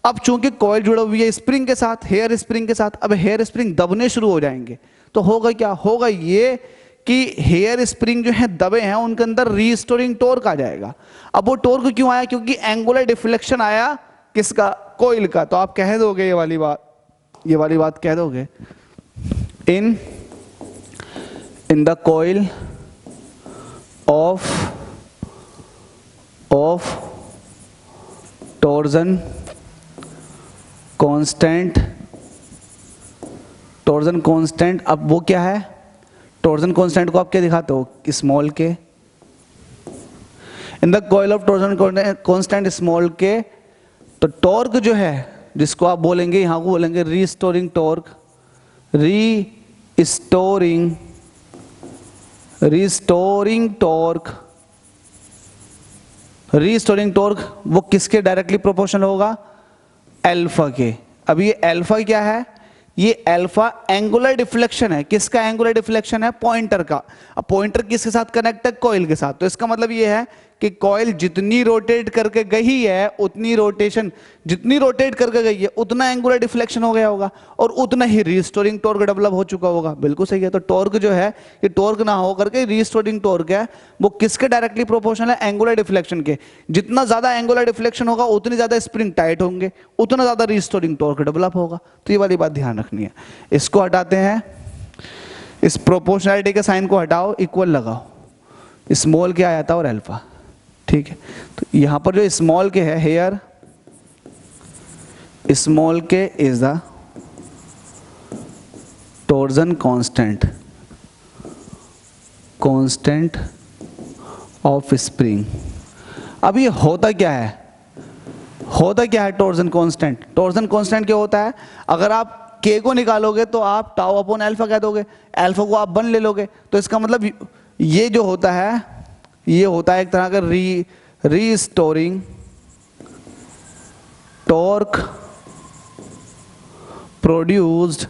अब चूंकि कॉइल जुड़ा हुई है स्प्रिंग के साथ, हेयर स्प्रिंग के साथ, अब हेयर स्प्रिंग दबने शुरू हो जाएंगे तो होगा क्या, होगा ये कि हेयर स्प्रिंग जो है दबे हैं उनके अंदर रीस्टोरिंग टॉर्क आ जाएगा। अब वो टॉर्क क्यों आया, क्योंकि एंगुलर डिफ्लेक्शन आया किसका, कॉइल का। तो आप कह दोगे ये वाली बात कह दोगे, in the coil of torsion constant. अब वो क्या है, टॉर्जन कांस्टेंट को आप क्या दिखाते हो, स्मॉल के। In the coil of torsion constant small के, तो टॉर्क जो है जिसको आप बोलेंगे, यहां को बोलेंगे रीस्टोरिंग टॉर्क। रीस्टोरिंग टॉर्क वो किसके डायरेक्टली प्रोपोर्शनल होगा, अल्फा के। अब ये अल्फा क्या है, ये अल्फा एंगुलर डिफ्लेक्शन है। किसका एंगुलर डिफ्लेक्शन है, पॉइंटर का। अब पॉइंटर किसके साथ कनेक्ट है, कॉइल के साथ। तो इसका मतलब ये है कि कॉइल जितनी रोटेट करके गई है, जितनी रोटेट करके गई है उतना एंगुलर डिफ्लेक्शन हो गया होगा और उतना ही रीस्टोरिंग टॉर्क डेवलप हो चुका होगा। बिल्कुल सही है। तो टॉर्क जो है ये टॉर्क ना हो करके रीस्टोरिंग टॉर्क है, वो किसके डायरेक्टली प्रोपोर्शनल है, एंगुलर डिफ्लेक्शन के। जितना ज्यादा एंगुलर डिफ्लेक्शन होगा उतनी ज्यादा स्प्रिंग टाइट होंगे, उतना ज्यादा रीस्टोरिंग टॉर्क डेवलप होगा। तो ये वाली बात ध्यान रखनी है। इसको हटाते हैं, इस प्रोपोर्शनैलिटी के साइन को हटाओ, इक्वल लगाओ, स्मॉल के आया था और अल्फा, ठीक है। तो यहां पर जो स्मॉल के है, हेयर स्मॉल के is the torsion constant of spring. अब ये होता क्या है, टॉर्जन कांस्टेंट। टॉर्जन कांस्टेंट क्या होता है, अगर आप के को निकालोगे तो आप टाउ अपॉन अल्फा कह दोगे, अल्फा को आप 1 ले लोगे। तो इसका मतलब ये जो होता है, ये होता है एक तरह का restoring torque produced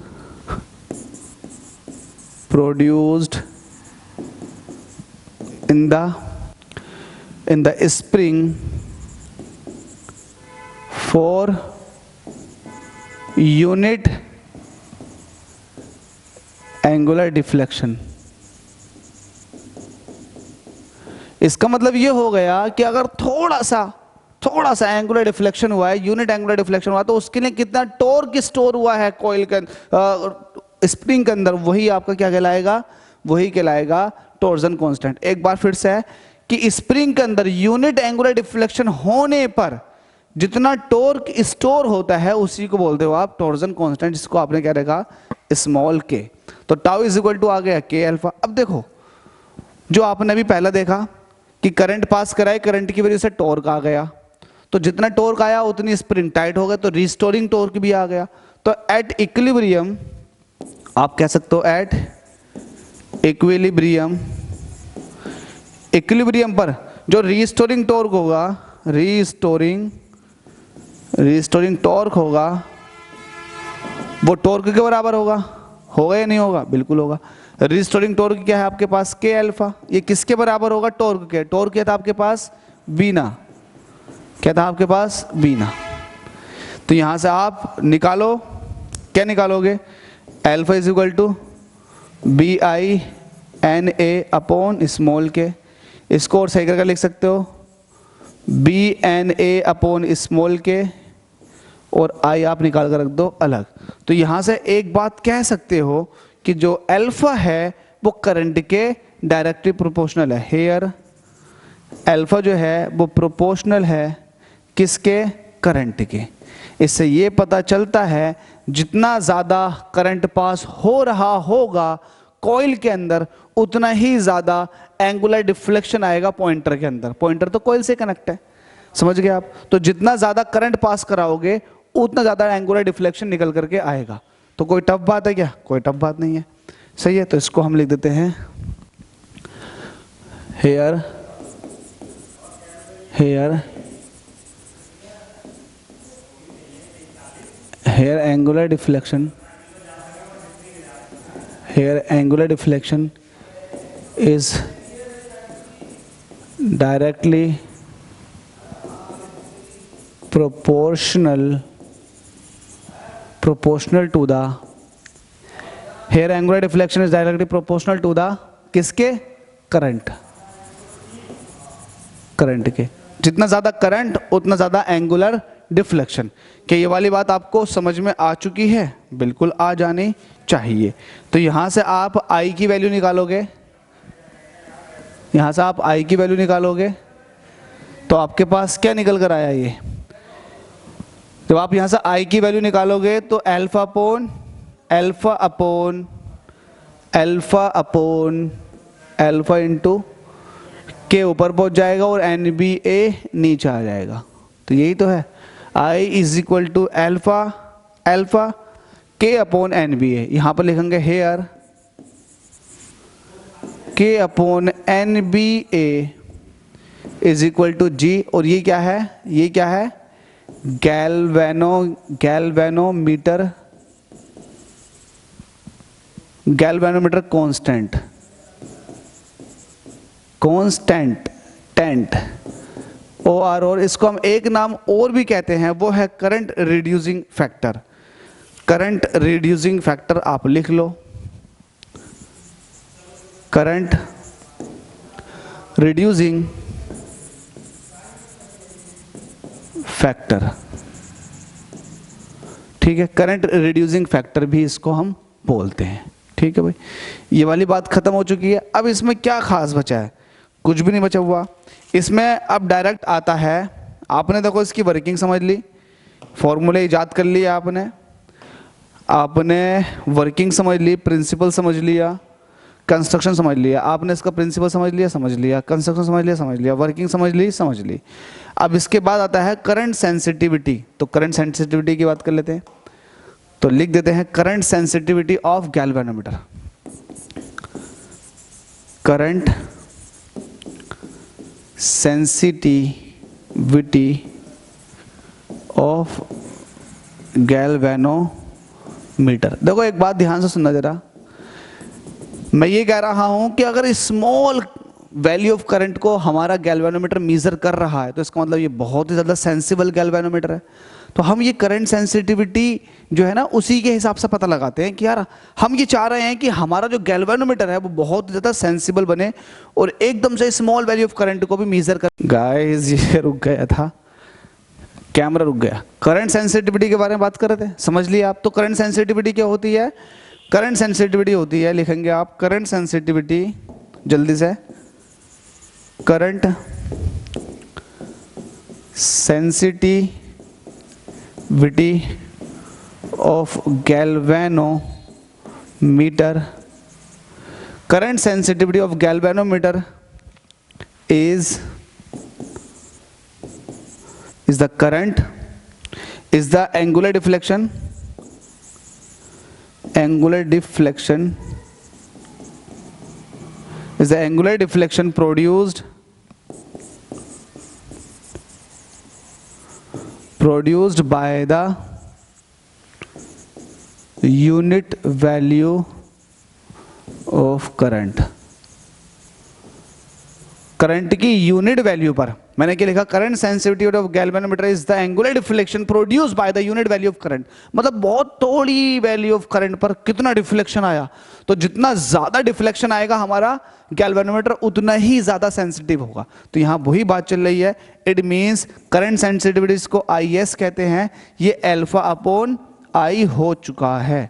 in the spring for unit angular deflection. इसका मतलब ये हो गया कि अगर थोड़ा सा एंगुलर डिफ्लेक्शन हुआ है, यूनिट एंगुलर डिफ्लेक्शन हुआ, तो उसके लिए कितना टॉर्क स्टोर हुआ है कॉइल के स्प्रिंग के अंदर, वही आपका क्या कहलाएगा, वही कहलाएगा टॉर्जन कांस्टेंट। एक बार फिर से है कि स्प्रिंग के अंदर यूनिट एंगुलर डिफ्लेक्शन होने पर जितना टॉर्क स्टोर होता है उसी को बोलते हो आप टॉर्जन कांस्टेंट, जिसको आपने क्या रखा, स्मॉल के। तो टाउ इज इक्वल टू आ गया के अल्फा। अब देखो जो आपने अभी पहला देखा कि करंट पास कराए, करंट की वजह से टॉर्क आ गया, तो जितना टॉर्क आया उतनी स्प्रिंग टाइट हो गया, तो रिस्टोरिंग टॉर्क भी आ गया। तो एट इक्विलिब्रियम आप कह सकते हो, एट इक्विलिब्रियम पर जो रिस्टोरिंग टॉर्क होगा, रिस्टोरिंग टॉर्क होगा, वो टॉर्क के बराबर होगा या नहीं होगा, बिल्कुल होगा। रिस्टोरिंग टॉर्क क्या है आपके पास, के अल्फा। ये किसके बराबर होगा, टॉर्क के। टॉर्क क्या था आपके पास, बीना। क्या था आपके पास, बीना। तो यहां से आप निकालो, क्या निकालोगे, alpha is equal to B I N A upon small k. इसको और सही करके लिख सकते हो, B N A upon small k, और आई आप निकाल कर रख दो अलग। तो यहां से एक बात कह सकते हो कि जो अल्फा है वो करंट के डायरेक्टली प्रोपोर्शनल है। हेयर अल्फा जो है वो प्रोपोर्शनल है किसके, करंट के। इससे ये पता चलता है जितना ज़्यादा करंट पास हो रहा होगा कॉइल के अंदर, उतना ही ज़्यादा एंगुलर डिफ्लेक्शन आएगा पॉइंटर के अंदर। पॉइंटर तो कॉइल से कनेक्ट है, समझ गए आप। तो जितना ज़्यादा करंट पास कराओगे उतना ज़्यादा एंगुलर डिफ्लेक्शन निकल करके आएगा। तो कोई टफ बात है क्या, कोई टफ बात नहीं है, सही है। तो इसको हम लिख देते हैं here angular deflection is directly proportional to the here angular deflection is directly proportional to the किसके, करंट के। जितना ज्यादा करंट उतना ज्यादा एंगुलर डिफ्लेक्शन। क्या ये वाली बात आपको समझ में आ चुकी है, बिल्कुल आ जानी चाहिए। तो यहां से आप I की वैल्यू निकालोगे, यहां से आप I की वैल्यू निकालोगे तो आपके पास क्या निकल कर आया, ये जब आप यहां से I की वैल्यू निकालोगे तो अल्फा अपॉन अल्फा इंटू के ऊपर पहुंच जाएगा और NBA नीचे आ जाएगा। तो यही तो है, I is equal to alpha k upon NBA। यहां पर लिखेंगे here k upon NBA is equal to G, और ये क्या है, गैल्वेनोमीटर कांस्टेंट OR, और इसको हम एक नाम और भी कहते हैं, वो है करंट रिड्यूसिंग फैक्टर। आप लिख लो, करंट रिड्यूसिंग फैक्टर, ठीक है। करंट रिड्यूसिंग फैक्टर भी इसको हम बोलते हैं, ठीक है भाई। ये वाली बात खत्म हो चुकी है। अब इसमें क्या खास बचा है, कुछ भी नहीं बचा हुआ। इसमें अब डायरेक्ट आता है, आपने देखो इसकी वर्किंग समझ ली, फॉर्मूले इजाद कर लिए आपने वर्किंग समझ ली, प्रिंसिपल समझ लिया, कंस्ट्रक्शन समझ लिया। आपने इसका प्रिंसिपल समझ लिया, कंस्ट्रक्शन समझ लिया, वर्किंग समझ ली। अब इसके बाद आता है करंट सेंसिटिविटी। तो करंट सेंसिटिविटी की बात कर लेते हैं, तो लिख देते हैं current sensitivity of galvanometer. Current sensitivity of galvanometer. देखो एक बात ध्यान से सुनना जरा, मैं ये कह रहा हूं कि अगर स्मॉल वैल्यू ऑफ करंट को हमारा गैल्वेनोमीटर मेजर कर रहा है, तो इसका मतलब ये बहुत ही ज़्यादा सेंसिबल गैल्वेनोमीटर है। तो हम ये करंट सेंसिटिविटी जो है ना उसी के हिसाब से पता लगाते हैं कि यार हम ये चाह रहे हैं कि हमारा जो गैल्वेनोमीटर है वो बहुत ज़्यादा सेंसिबल बने और एकदम से स्मॉल वैल्यू ऑफ करंट को भी मेजर कर। गाइस ये रुक गया था, कैमरा रुक गया। करंट सेंसिटिविटी के बारे में बात कर रहे थे, समझ लिया आप। तो करंट सेंसिटिविटी क्या होती है? करंट सेंसिटिविटी होती है, लिखेंगे आप करंट सेंसिटिविटी, जल्दी से, current sensitivity of galvanometer, current sensitivity of galvanometer is the current, is the angular deflection is the angular deflection produced by the unit value of current। Current की unit value पर मैंने क्या लिखा? Current sensitivity of galvanometer is the angular deflection produced by the unit value of current. मतलब बहुत थोड़ी value of current पर कितना डिफ्लेक्शन आया, तो जितना ज्यादा डिफ्लेक्शन आएगा हमारा गैल्वेनोमीटर उतना ही ज्यादा सेंसिटिव होगा। तो यहां वही बात चल रही है, इट मींस करंट सेंसिटिविटी को IS कहते हैं, ये अल्फा अपॉन I हो चुका है।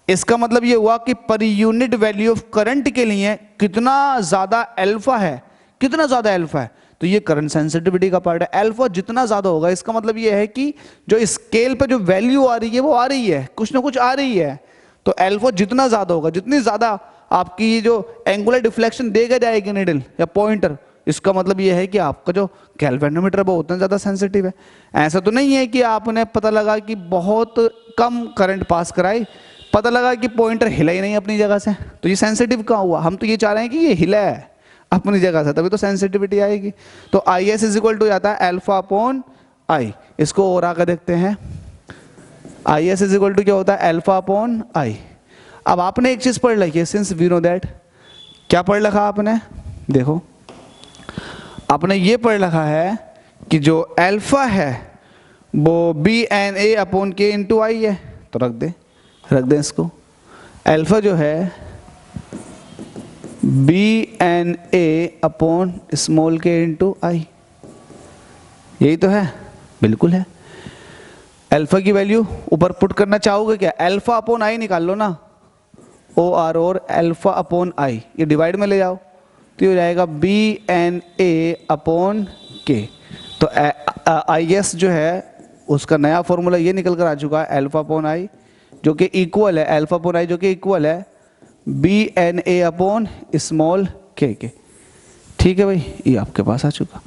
इसका मतलब ये हुआ कि per unit value of current के लिए कितना ज्यादा अल्फा है, कितना ज्यादा अल्फा है, तो ये करंट सेंसिटिविटी का पार्ट है। अल्फा जितना ज्यादा होगा इसका मतलब ये है कि जो स्केल पे जो वैल्यू आ रही है वो आ रही है, कुछ ना कुछ आ रही है। तो अल्फा जितना ज्यादा होगा, जितनी ज्यादा आपकी जो एंगुलर डिफ्लेक्शन देगा जाएगी निडल या पॉइंटर, इसका मतलब ये है कि आपका जो गैल्वेनोमीटर है वो उतना ज्यादा सेंसिटिव है। ऐसा तो नहीं है कि आपने पता लगा कि बहुत कम करंट पास कराई, पता लगा कि पॉइंटर हिला ही नहीं अपनी जगह से, तो ये सेंसिटिव कहाँ हुआ? हम तो ये चाह रहे हैं कि ये हिला है अपनी जगह से, तभी तो सेंसिटिविटी आएगी। तो IS इज इक्वल टू जाता है अल्फा अपॉन I। इसको और आकर देखते हैं, IS इज इक्वल टू क्या होता है? Alpha upon I। अब आपने एक चीज पढ़ रखी है, सिंस वी नो दैट, क्या पढ़ रखा आपने? देखो आपने ये पढ़ रखा है कि जो अल्फा है वो BNA upon K into I है। तो रख दे इसको, अल्फा जो है BNA upon small k into I, यही तो है, बिल्कुल है। अल्फा की वैल्यू ऊपर पुट करना चाहोगे क्या? अल्फा अपॉन I निकाल लो ना, OR और अल्फा अपॉन I, ये डिवाइड में ले जाओ तो ये हो जाएगा BNA अपॉन K। तो IS जो है उसका नया फॉर्मूला ये निकल कर आ चुका है, अल्फा अपॉन I जो कि इक्वल है, अल्फा अपॉन I जो कि इक्वल है BNA अपॉन स्मॉल k के। ठीक है भाई, ये आपके पास आ चुका।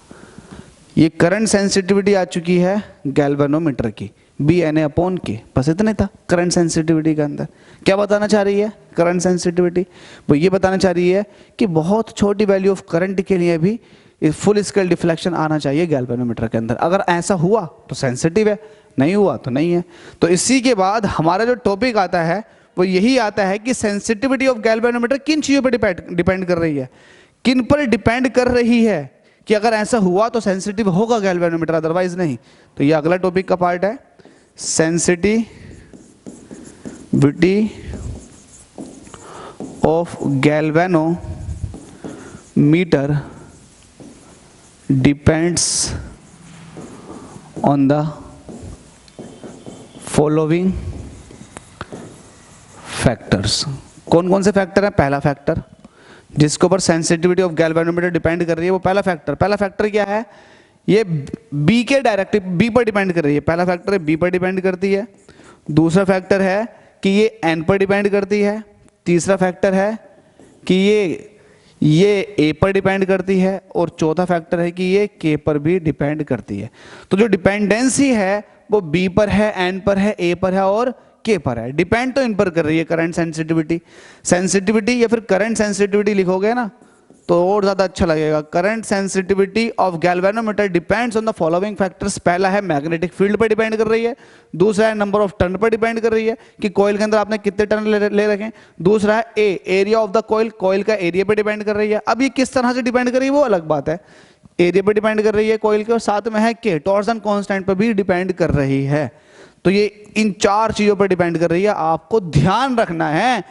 ये करंट सेंसिटिविटी आ चुकी है गैल्वेनोमीटर की, BNA अपॉन k। बस इतना था करंट सेंसिटिविटी के अंदर। क्या बताना चाह रही है करंट सेंसिटिविटी? वो ये बताना चाह रही है कि बहुत छोटी वैल्यू ऑफ करंट के लिए भी फुल स्केल डिफ्लेक्शन आना चाहिए गैल्वेनोमीटर के अंदर। अगर ऐसा हुआ तो सेंसिटिव है, नहीं हुआ तो नहीं है। तो इसी के बाद हमारा जो टॉपिक आता है वो यही आता है कि सेंसिटिविटी ऑफ गैल्वेनोमीटर किन चीजों पर डिपेंड कर रही है, किन पर डिपेंड कर रही है कि अगर ऐसा हुआ तो सेंसिटिव होगा गैल्वेनोमीटर, अदरवाइज नहीं। तो ये अगला टॉपिक का पार्ट है, sensitivity of galvanometer depends on the following factors. कौन कौन से फैक्टर है? पहला फैक्टर जिसके ऊपर सेंसिटिविटी ऑफ गैल्वेनोमीटर डिपेंड कर रही है वो पहला फैक्टर क्या है? ये बी के डायरेक्टिव, बी पर डिपेंड कर रही है। पहला फैक्टर है बी पर डिपेंड करती है। दूसरा फैक्टर है कि ये एन पर डिपेंड करती है। तीसरा फैक्टर है कि ये ए पर डिपेंड करती है। और चौथा फैक्टर है कि ये के पर भी डिपेंड करती है। तो जो डिपेंडेंसी है वो बी पर है, एन पर है, ए पर है और के पर है। डिपेंड तो इन पर कर रही है करंट सेंसिटिविटी या फिर करंट सेंसिटिविटी लिखोगे ना तो और ज्यादा अच्छा लगेगा। Current sensitivity of galvanometer depends on the following factors. पहला है मैग्नेटिक फील्ड पर डिपेंड कर रही है, दूसरा है नंबर ऑफ टर्न पर डिपेंड कर रही है कि कॉइल के अंदर आपने कितने टर्न ले रखे हैं, दूसरा है area of the coil, coil का एरिया पे डिपेंड कर रही है। अब ये किस तरह से डिपेंड कर रही है वो अलग बात है, एरिया पे डिपेंड कर रही है कॉइल के, और साथ में है के टॉर्सन कांस्टेंट पर भी डिपेंड कर रही है। तो ये इन चार चीजों पर डिपेंड कर रही है, आपको ध्यान रखना है।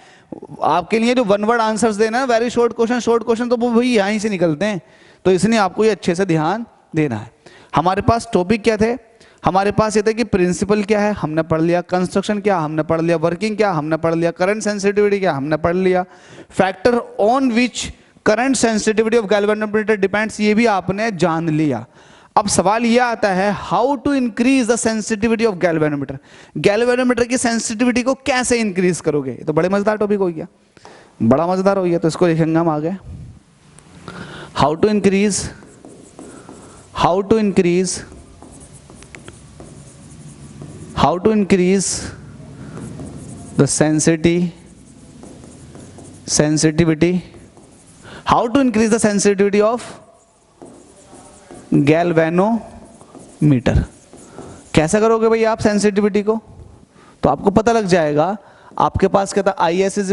आपके लिए जो वन वर्ड आंसर्स देना है, वेरी शॉर्ट क्वेश्चन तो वो वही यहीं से निकलते हैं, तो इसलिए आपको ये अच्छे से ध्यान देना है। हमारे पास टॉपिक क्या थे, हमारे पास ये थे कि प्रिंसिपल क्या है हमने पढ़ लिया, कंस्ट्रक्शन क्या हमने पढ़ लिया, वर्किंग क्या हमने पढ़ लिया, करंट सेंसिटिविटी क्या हमने पढ़ लिया, factor on which current sensitivity of galvanometer depends ये भी आपने जान लिया। अब सवाल यह आता है how to increase the sensitivity of galvanometer, galvanometer की सेंसिटिविटी को कैसे इंक्रीज करोगे। तो बड़े मजेदार टॉपिक हो गया, बड़ा मजेदार हो गया, तो इसको लिखेंगे हम आगे। How to increase the sensitivity of galvanometer. कैसे करोगे भाई आप सेंसिटिविटी को, तो आपको पता लग जाएगा। आपके पास क्या था, I S is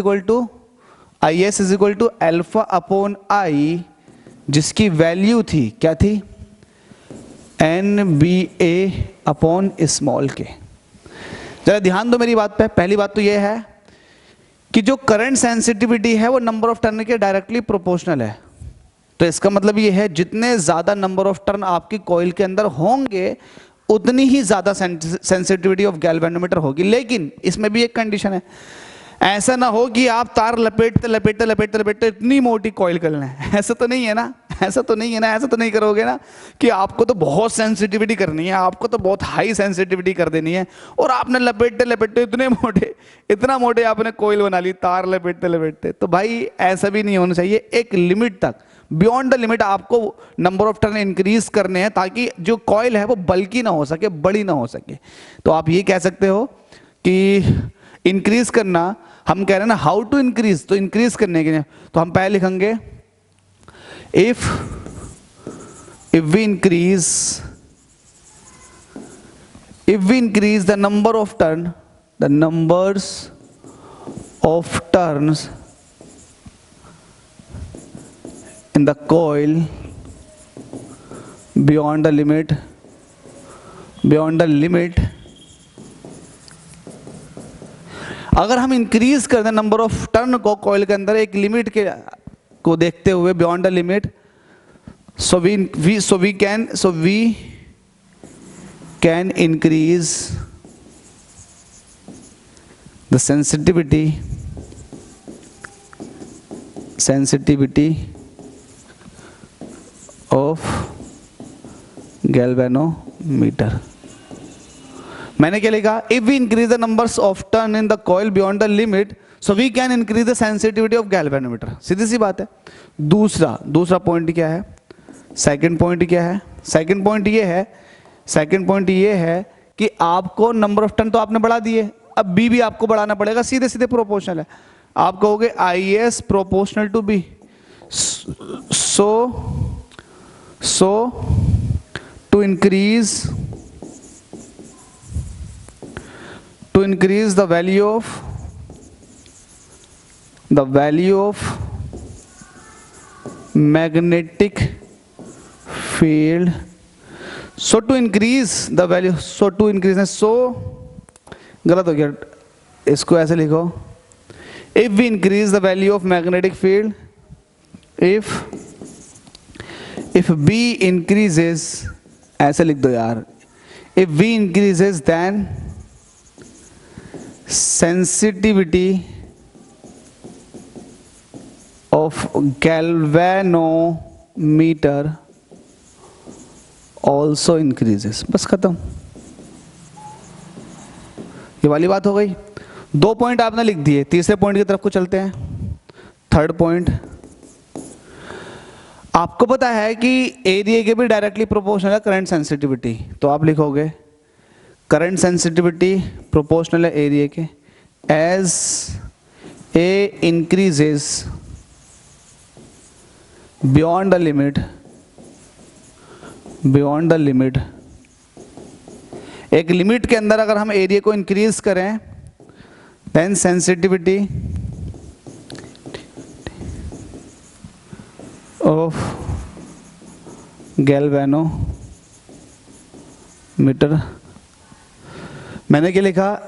equal to alpha upon I, जिसकी वैल्यू थी क्या थी, N B A upon small k. जरा ध्यान दो मेरी बात पे। पहली बात तो यह है कि जो करंट सेंसिटिविटी है वो नंबर ऑफ टर्न के डायरेक्टली प्रोपोर्शनल है। तो इसका मतलब ये है जितने ज्यादा नंबर ऑफ टर्न आपकी कॉइल के अंदर होंगे उतनी ही ज्यादा सेंसिटिविटी ऑफ गैल्वेनोमीटर होगी। लेकिन इसमें भी एक कंडीशन है, ऐसा ना हो कि आप तार लपेटते इतनी मोटी कॉइल कर लें। ऐसा तो नहीं है ना, ऐसा तो नहीं करोगे ना कि आपको तो बहुत सेंसिटिविटी करनी है, आपको तो बहुत हाई सेंसिटिविटी कर देनी है, और आपने लपेटते इतना मोटे आपने कॉइल बना ली तार लपेटते। तो भाई ऐसा भी नहीं होना चाहिए। एक लिमिट तक, बियॉन्ड द लिमिट आपको नंबर ऑफ टर्न इंक्रीज करने हैं ताकि जो कॉइल है वो बल्की ना हो सके, बड़ी ना हो सके। तो आप ये कह सकते हो कि इंक्रीज करना, हम कह रहे हैं ना हाउ टू इंक्रीज, तो इंक्रीज करने के लिए तो हम पहले लिखेंगे if we increase the numbers of turns in the coil beyond the limit अगर हम इंक्रीज कर दें नंबर ऑफ टर्न को कॉइल के अंदर एक लिमिट के को देखते हुए, beyond the limit, so we can increase the sensitivity of galvanometer। मैंने क्या लिखा, if we increase the numbers of turn in the coil beyond the limit, so we can increase the sensitivity of galvanometer। सीधी सी बात है। दूसरा point क्या है, second point क्या है, सेकंड पॉइंट ये है कि आपको नंबर ऑफ टर्न तो आपने बढ़ा दिए, अब बी भी आपको बढ़ाना पड़ेगा, सीधे सीधे प्रोपोर्शनल है। आप कहोगे I S proportional to B, so to increase the value of magnetic field, so गलत हो गया, इसको ऐसे लिखो, if we increase the value of magnetic field, if B increases, ऐसे लिख दो यार, if B increases then sensitivity of galvanometer also increases। बस खत्म, ये वाली बात हो गई। 2 पॉइंट आपने लिख दिए, तीसरे पॉइंट की तरफ को चलते हैं। थर्ड पॉइंट, आपको पता है कि एरिया के भी डायरेक्टली प्रोपोर्शनल है करंट सेंसिटिविटी, तो आप लिखोगे करंट सेंसिटिविटी प्रोपोर्शनल है एरिया के, as A increases beyond the limit, beyond the limit, एक लिमिट के अंदर अगर हम एरिया को इंक्रीज करें देन सेंसिटिविटी ऑफ गैल्वेनोमीटर, मैंने क्या लिखा,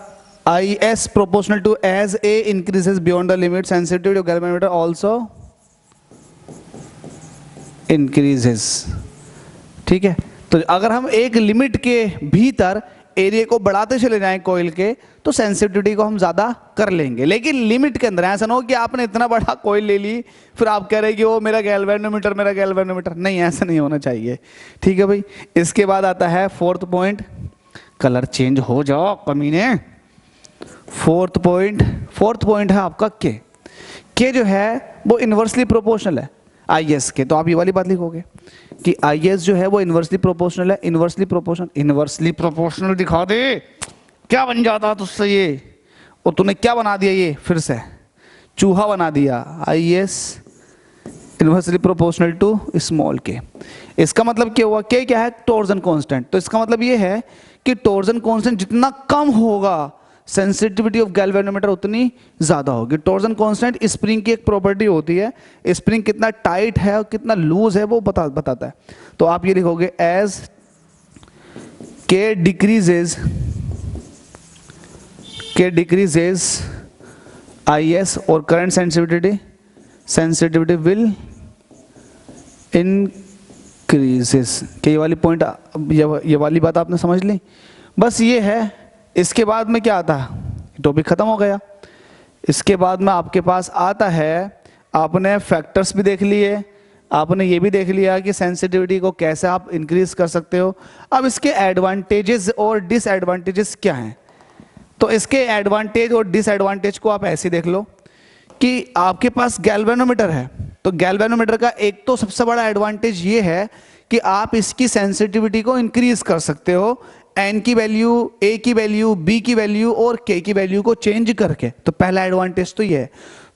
I S proportional to as A increases beyond the limit sensitivity of galvanometer also increases. ठीक है, तो अगर हम एक लिमिट के भीतर एरिया को बढ़ाते चले जाएं कॉइल के तो सेंसिटिविटी को हम ज़्यादा कर लेंगे, लेकिन लिमिट के अंदर। ऐसा ना हो कि आपने इतना बड़ा कॉइल ले ली फिर आप कह रहे हैं कि वो मेरा गैल्वेनोमीटर, मेरा गैल्वेनोमीटर, नहीं, ऐसा नहीं होना चाहिए। ठीक है भाई, इसके बाद आता है फोर्थ पॉइंट, कलर चेंज हो जाओ कमीने। फोर्थ पॉइंट है आपका के जो है वो इन्वर्सली प्रोपोर्शनल है आई एस के। तो आप ये वाली बात लिखोगे कि आई एस जो है वो इन्वर्सली प्रोपोर्शनल है। इन्वर्सली प्रोपोर्शनल दिखा दे, क्या बन जाता तुझसे ये, और तूने क्या बना दिया, ये फिर से चूहा बना दिया। I S inversely proportional to small k. इसका मतलब क्या हुआ, के क्या है, टॉर्जन कांस्टेंट। तो इसका मतलब ये है कि टॉर्जन कांस्टेंट जितना कम होगा सेंसिटिविटी ऑफ गैल्वेनोमीटर उतनी ज्यादा होगी। टॉर्जन कांस्टेंट स्प्रिंग की एक प्रॉपर्टी होती है, स्प्रिंग कितना टाइट है और कितना लूज है वो बताता है। तो आप ये लिखोगे एज के डिक्रीजेज आई एस और करंट सेंसिटिविटी विल इंक्रीजेस। ये वाली पॉइंट, ये वाली बात आपने समझ ली, बस ये है। इसके बाद में क्या आता है, टॉपिक खत्म हो गया। इसके बाद में आपके पास आता है, आपने फैक्टर्स भी देख लिए, आपने ये भी देख लिया कि सेंसिटिविटी को कैसे आप इंक्रीज कर सकते हो। अब इसके एडवांटेजेस और डिसएडवांटेजेस क्या हैं। तो इसके एडवांटेज और डिसएडवांटेज को आप ऐसे देख लो कि आपके पास गैल्वेनोमीटर है, तो गैल्वेनोमीटर का एक तो सबसे बड़ा एडवांटेज ये है कि आप इसकी सेंसिटिविटी को इंक्रीज कर सकते हो, एन की वैल्यू, ए की वैल्यू, बी की वैल्यू और के की वैल्यू को चेंज करके। तो पहला एडवांटेज तो ये है।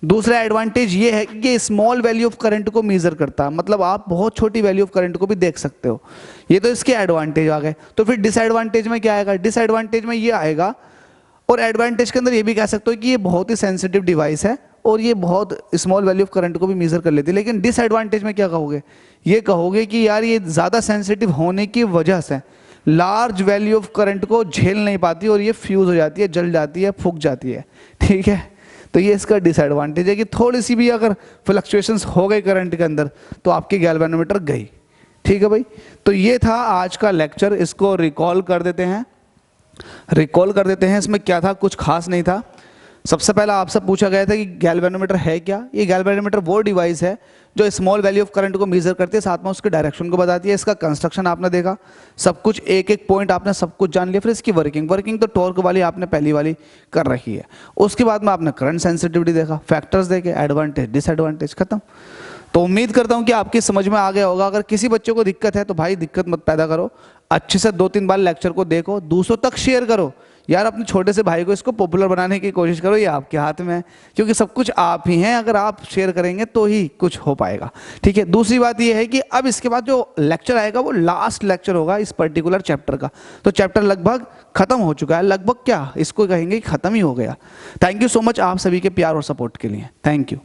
दूसरा एडवांटेज ये है कि ये स्मॉल वैल्यू ऑफ करंट को मेजर करता है, मतलब आप बहुत छोटी वैल्यू ऑफ करंट को भी देख सकते हो। ये तो इसके एडवांटेज आ गए। तो फिर डिसएडवांटेज में क्या आएगा, डिसएडवांटेज में ये आएगा, और एडवांटेज के अंदर ये भी कह सकते हो कि ये बहुत ही सेंसिटिव डिवाइस है और ये बहुत स्मॉल वैल्यू ऑफ करंट को भी मेजर कर लेती है। लेकिन डिसएडवांटेज में क्या कहोगे, ये कहोगे कि यार ये ज़्यादा सेंसिटिव होने की वजह से लार्ज वैल्यू ऑफ करंट को झेल नहीं पाती और ये फ्यूज हो जाती है, जल जाती है, फूक जाती है। ठीक है, तो ये इसका डिसएडवांटेज है कि थोड़ी सी भी अगर फ्लक्चुएशंस हो गई करंट के अंदर तो आपकी गैल्वेनोमीटर गई। ठीक है भाई, तो ये था आज का लेक्चर। इसको रिकॉल कर देते हैं। इसमें क्या था, कुछ खास नहीं था। सबसे पहला आपसे पूछा गया था कि गैल्वेनोमीटर है क्या। ये गैल्वेनोमीटर वो डिवाइस है जो स्मॉल वैल्यू ऑफ करंट को मेजर करती है, साथ में उसके डायरेक्शन को बताती है। इसका कंस्ट्रक्शन आपने देखा, सब कुछ एक एक पॉइंट आपने सब कुछ जान लिया। फिर इसकी वर्किंग तो टॉर्क वाली आपने पहली वाली कर रखी है। उसके बाद में आपने करंट सेंसिटिविटी देखा, फैक्टर्स देखे, एडवांटेज डिसएडवांटेज, खत्म। तो उम्मीद करता हूँ कि आपकी समझ में आ गया होगा। अगर किसी बच्चे को दिक्कत है तो भाई दिक्कत मत पैदा करो, अच्छे से 2-3 बार लेक्चर को देखो, दूसरों तक शेयर करो। यार अपने छोटे से भाई को इसको पॉपुलर बनाने की कोशिश करो, ये आपके हाथ में है, क्योंकि सब कुछ आप ही हैं। अगर आप शेयर करेंगे तो ही कुछ हो पाएगा। ठीक है, दूसरी बात ये है कि अब इसके बाद जो लेक्चर आएगा वो लास्ट लेक्चर होगा इस पर्टिकुलर चैप्टर का। तो चैप्टर लगभग खत्म हो चुका है, लगभग क्या इसको कहेंगे खत्म ही हो गया। थैंक यू सो मच आप सभी के प्यार और सपोर्ट के लिए। Thank you.